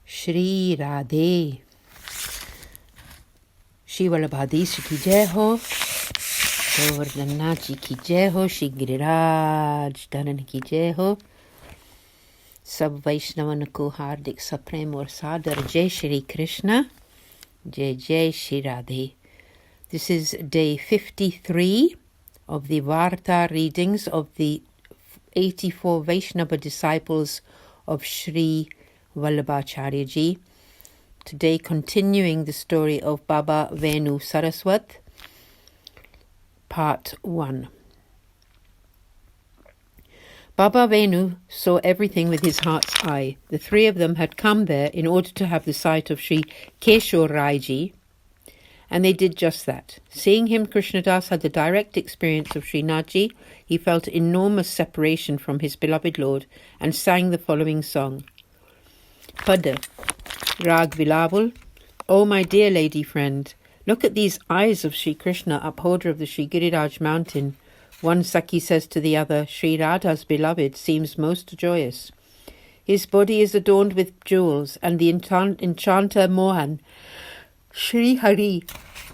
Shri Radhe. Shri Vallabhadis ki jai ho. Govardhanaji ki jai ho. Shri Giriraj Dharan ki jai ho. Sab Vaishnavan ko hardik saprem aur sadar Jai Shri Krishna. Jai Jai Shri Radhe. This is day 53 of the Varta readings of the 84 Vaishnava disciples of Sri Vallabhacharya Ji. Today continuing the story of Baba Venu Saraswat, part 1. Baba Venu saw everything with his heart's eye. The three of them had come there in order to have the sight of Sri Kishori Ji, and they did just that. Seeing him, Krishnadas had the direct experience of Srinathji. He felt enormous separation from his beloved Lord and sang the following song. Pada, Rag Vilavul. Oh, my dear lady friend, look at these eyes of Sri Krishna, upholder of the Sri Giriraj mountain. One Sakhi says to the other, Sri Radha's beloved seems most joyous. His body is adorned with jewels, and the enchanter Mohan, Sri Hari,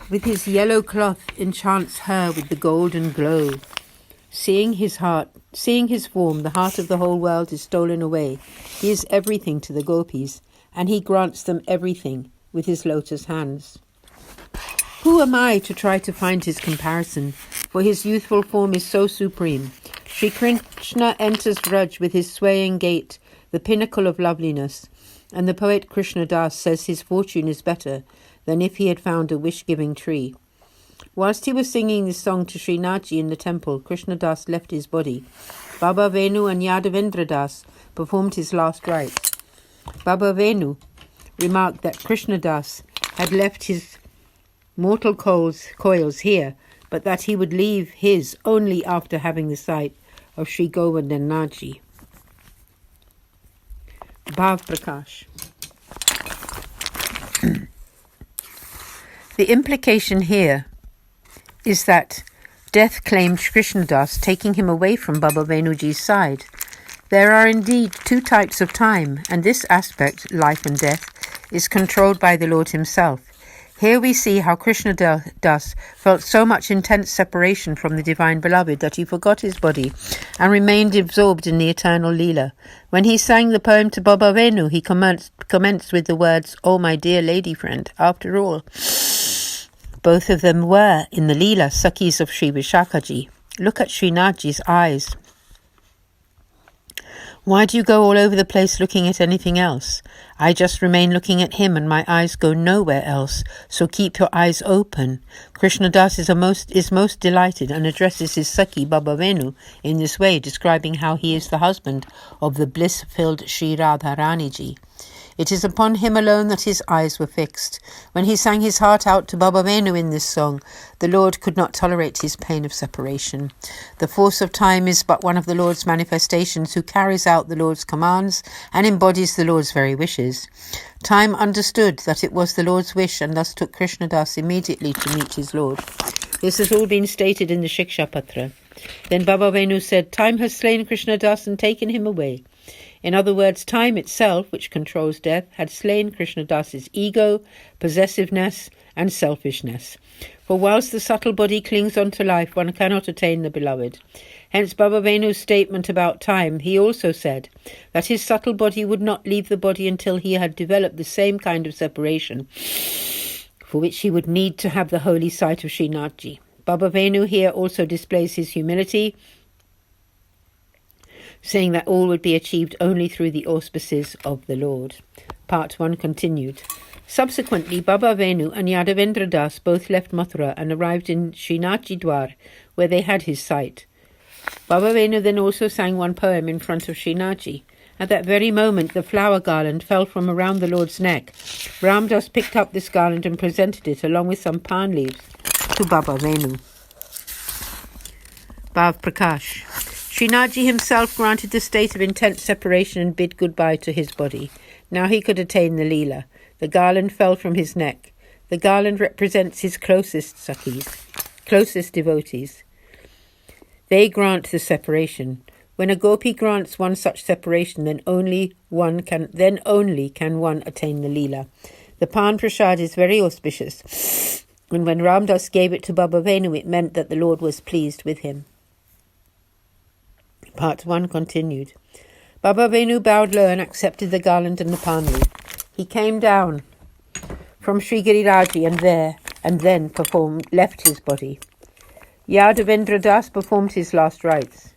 with his yellow cloth, enchants her with the golden glow. Seeing his form, the heart of the whole world is stolen away. He is everything to the gopis, and he grants them everything with his lotus hands. Who am I to try to find his comparison? For his youthful form is so supreme. Sri Krishna enters Vraja with his swaying gait, the pinnacle of loveliness, and the poet Krishnadas says his fortune is better than if he had found a wish-giving tree. Whilst he was singing this song to Srinathji in the temple, Krishnadas left his body. Baba Venu and Yadavendra Das performed his last rites. Baba Venu remarked that Krishnadas had left his mortal coils here, but that he would leave his only after having the sight of Sri Govardhanaji. Bhav Prakash. The implication here is that death claimed Krishnadas, taking him away from Baba Venuji's side. There are indeed two types of time, and this aspect, life and death, is controlled by the Lord himself. Here we see how Krishnadas felt so much intense separation from the divine beloved that he forgot his body and remained absorbed in the eternal Leela. When he sang the poem to Baba Venu, he commenced with the words, "Oh, my dear lady friend." After all, both of them were, in the Leela, Sakhis of Sri Vishakhaji. Look at Srinathji's eyes. Why do you go all over the place looking at anything else? I just remain looking at him and my eyes go nowhere else, so keep your eyes open. Krishnadas is most delighted and addresses his Sakhi Baba Venu in this way, describing how he is the husband of the bliss-filled Sri Radharani Ji. It is upon him alone that his eyes were fixed. When he sang his heart out to Baba Venu in this song, the Lord could not tolerate his pain of separation. The force of time is but one of the Lord's manifestations, who carries out the Lord's commands and embodies the Lord's very wishes. Time understood that it was the Lord's wish and thus took Krishnadas immediately to meet his Lord. This has all been stated in the Shiksha Patra. Then Baba Venu said, "Time has slain Krishnadas and taken him away." In other words, time itself, which controls death, had slain Krishnadas's ego, possessiveness, and selfishness. For whilst the subtle body clings on to life, one cannot attain the beloved. Hence Baba Venu's statement about time. He also said that his subtle body would not leave the body until he had developed the same kind of separation, for which he would need to have the holy sight of Srinathji. Baba Venu here also displays his humility, saying that all would be achieved only through the auspices of the Lord. Part 1 continued. Subsequently, Baba Venu and Yadavendra Das both left Mathura and arrived in Srinathji Dwar, where they had his sight. Baba Venu then also sang one poem in front of Srinathji. At that very moment, the flower garland fell from around the Lord's neck. Ramdas picked up this garland and presented it, along with some palm leaves, to Baba Venu. Bhav Prakash. Srinathji himself granted the state of intense separation and bid goodbye to his body. Now he could attain the Leela. The garland fell from his neck. The garland represents his closest Sakhis, closest devotees. They grant the separation. When a gopi grants one such separation, then only can one attain the Leela. The Pan Prasad is very auspicious, and when Ramdas gave it to Baba Venu, it meant that the Lord was pleased with him. Part 1 continued. Baba Venu bowed low and accepted the garland and the palm leaf. He came down from Sri Giriraji and then left his body. Yadavendra Das performed his last rites.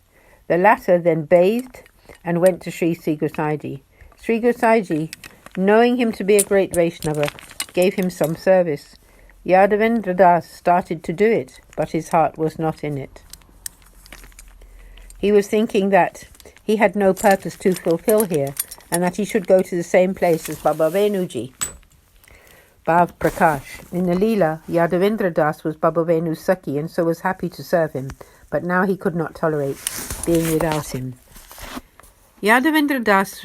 The latter then bathed and went to Sri Gosaiji. Sri Gosaiji, knowing him to be a great Vaishnava, gave him some service. Yadavendra Das started to do it, but his heart was not in it. He was thinking that he had no purpose to fulfill here, and that he should go to the same place as Baba Venuji. Bhav Prakash. In the Leela, Yadavendra Das was Baba Venu's Sakhi and so was happy to serve him, but now he could not tolerate being without him. Yadavendra Das,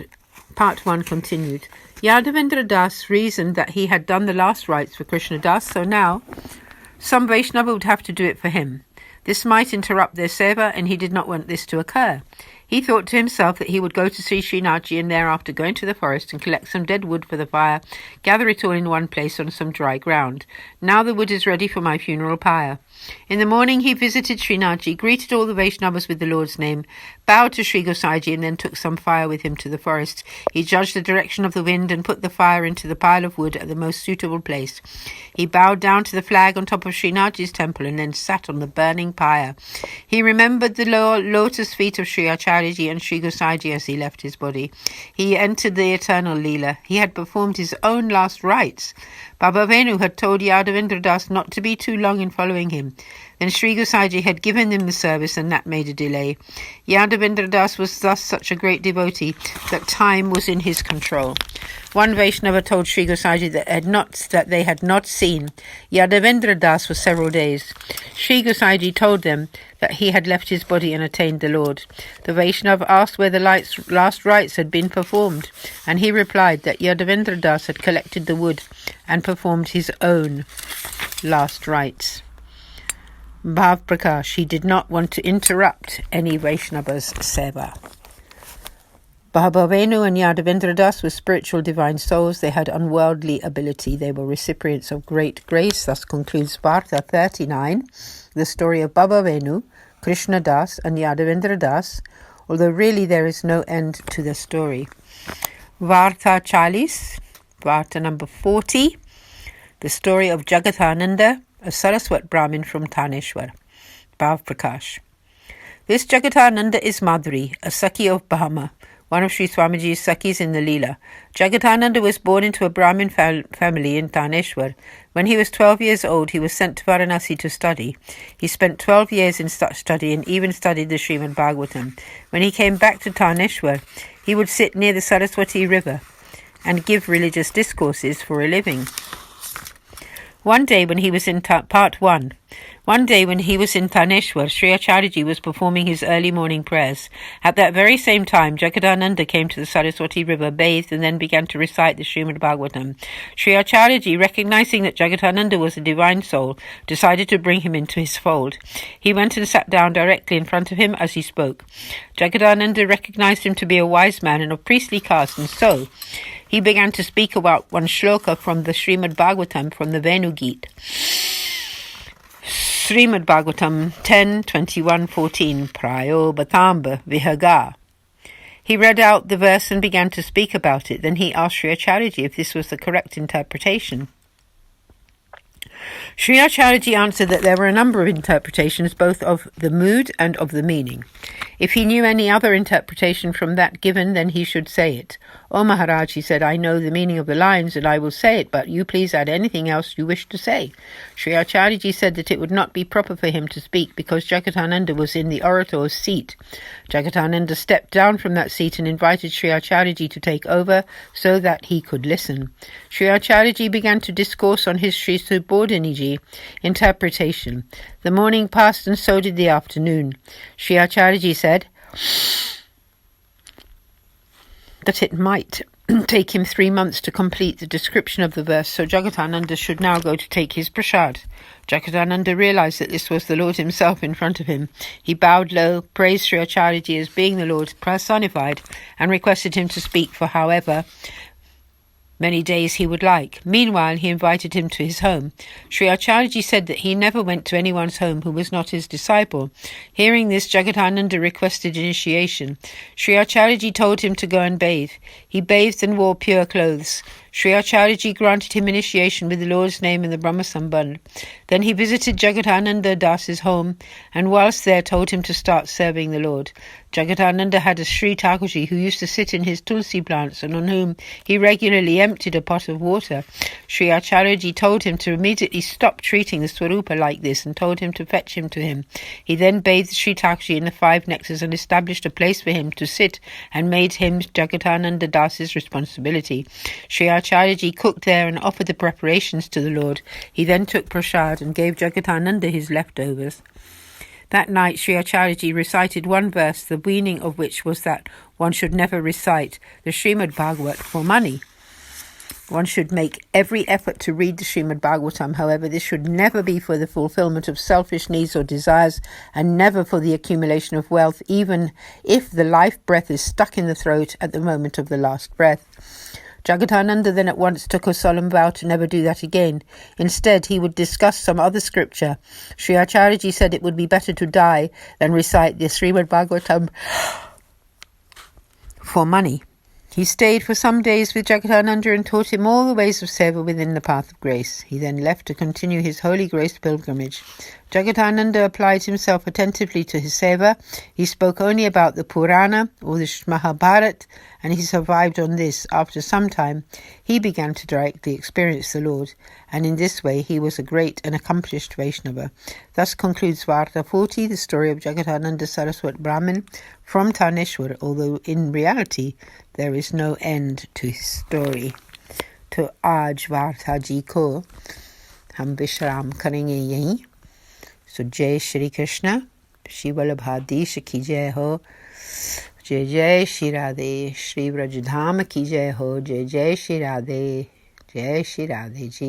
Part 1 continued. Yadavendra Das reasoned that he had done the last rites for Krishna Das, so now some Vaishnava would have to do it for him. This might interrupt their seva, and he did not want this to occur. He thought to himself that he would go to Sri Srinathji and thereafter go into the forest and collect some dead wood for the fire, gather it all in one place on some dry ground. Now the wood is ready for my funeral pyre. In the morning he visited Srinathji, greeted all the Vaishnavas with the Lord's name, bowed to Sri Gosaiji and then took some fire with him to the forest. He judged the direction of the wind and put the fire into the pile of wood at the most suitable place. He bowed down to the flag on top of Srinathji's temple and then sat on the burning pyre. He remembered the lotus feet of Sri Acharyaji and Sri Gosaiji as he left his body. He entered the eternal Leela. He had performed his own last rites. Baba Venu had told Yadavendra Das not to be too long in following him. Then Sri Gosaiji had given him the service, and that made a delay. Yadavendra Das was thus such a great devotee that time was in his control. One Vaishnava told Sri Gosaiji that they had not seen Yadavendra Das for several days. Sri Gosaiji told them that he had left his body and attained the Lord. The Vaishnava asked where the last rites had been performed, and he replied that Yadavendra Das had collected the wood and performed his own last rites. Bhav Prakash, he did not want to interrupt any Vaishnava's seva. Baba Venu and Yadavendra Das were spiritual divine souls. They had unworldly ability. They were recipients of great grace. Thus concludes Varta 39, the story of Baba Venu, Krishna Das and Yadavendra Das, although really there is no end to the story. Varta 40, Varta number 40, the story of Jagatananda, a Saraswat Brahmin from Taneshwar. Bhav Prakash. This Jagatananda is Madhuri, a Sakhi of Bahama, one of Sri Swamiji's Sakhis in the Leela. Jagatananda was born into a Brahmin family in Taneshwar. When he was 12 years old, he was sent to Varanasi to study. He spent 12 years in such study and even studied the Srimad Bhagavatam. When he came back to Taneshwar, he would sit near the Saraswati river and give religious discourses for a living. One day when he was in Taneshwar, Sri Acharyaji was performing his early morning prayers. At that very same time, Jagadananda came to the Saraswati river, bathed, and then began to recite the Srimad Bhagavatam. Sri Acharyaji, recognizing that Jagadananda was a divine soul, decided to bring him into his fold. He went and sat down directly in front of him as he spoke. Jagadananda recognized him to be a wise man and of priestly caste, and so he began to speak about one shloka from the Srimad Bhagavatam from the Venu Geet. Srimad Bhagavatam 10:21-14 Prayo Bhatamba Vihaga. He read out the verse and began to speak about it. Then he asked Sri Acharyaji if this was the correct interpretation. Sri Acharyaji answered that there were a number of interpretations, both of the mood and of the meaning. If he knew any other interpretation from that given, then he should say it. "O Maharaj," he said, "I know the meaning of the lines and I will say it, but you please add anything else you wish to say." Sri Acharyaji said that it would not be proper for him to speak because Jagatananda was in the orator's seat. Jagatananda stepped down from that seat and invited Sri Acharyaji to take over so that he could listen. Sri Acharyaji began to discourse on his Sri Subodhiniji interpretation. The morning passed and so did the afternoon. Sri Acharyaji said that it might take him 3 months to complete the description of the verse, so Jagatananda should now go to take his prasad. Jagatananda realized that this was the Lord himself in front of him. He bowed low, praised Sri Acharyaji as being the Lord personified, and requested him to speak for however many days he would like. Meanwhile, he invited him to his home. Sri Acharyaji said that he never went to anyone's home who was not his disciple. Hearing this, Jagatananda requested initiation. Sri Acharyaji told him to go and bathe. He bathed and wore pure clothes. Sri Acharyaji granted him initiation with the Lord's name in the Brahma Sambandh. Then he visited Jagatananda Das's home, and whilst there told him to start serving the Lord. Jagatananda had a Sri Thakurji who used to sit in his tulsi plants and on whom he regularly emptied a pot of water. Sri Acharyaji told him to immediately stop treating the Swarupa like this and told him to fetch him to him. He then bathed Sri Thakurji in the 5 nectars and established a place for him to sit and made him Jagatananda Das's responsibility. Sri Acharyaji cooked there and offered the preparations to the Lord. He then took prasad and gave Jagatananda his leftovers. That night Sri Acharyaji recited one verse, the meaning of which was that one should never recite the Srimad Bhagavat for money. One should make every effort to read the Srimad Bhagavatam. However, this should never be for the fulfillment of selfish needs or desires, and never for the accumulation of wealth, even if the life breath is stuck in the throat at the moment of the last breath. Jagatananda then at once took a solemn vow to never do that again. Instead, he would discuss some other scripture. Sri Acharyaji said it would be better to die than recite the Srimad Bhagavatam for money. He stayed for some days with Jagatananda and taught him all the ways of Seva within the path of grace. He then left to continue his holy grace pilgrimage. Jagatananda applied himself attentively to his Seva. He spoke only about the Purana or the Mahabharata, and he survived on this. After some time, he began to directly experience the Lord, and in this way he was a great and accomplished Vaishnava. Thus concludes Varta 40, the story of Jagatananda Saraswat Brahmin from Taneshwar, although in reality there is no end to his story. To aaj Vartaji ko hum vishram karenge yahi. So Jai Shri Krishna, Shri Vallabhadesh ki jai ho, Jai Jai Shri Radhe, Shri Vraja ki jai ho, Jai Jai Shri Radhe, Jai Shri Radhe ji.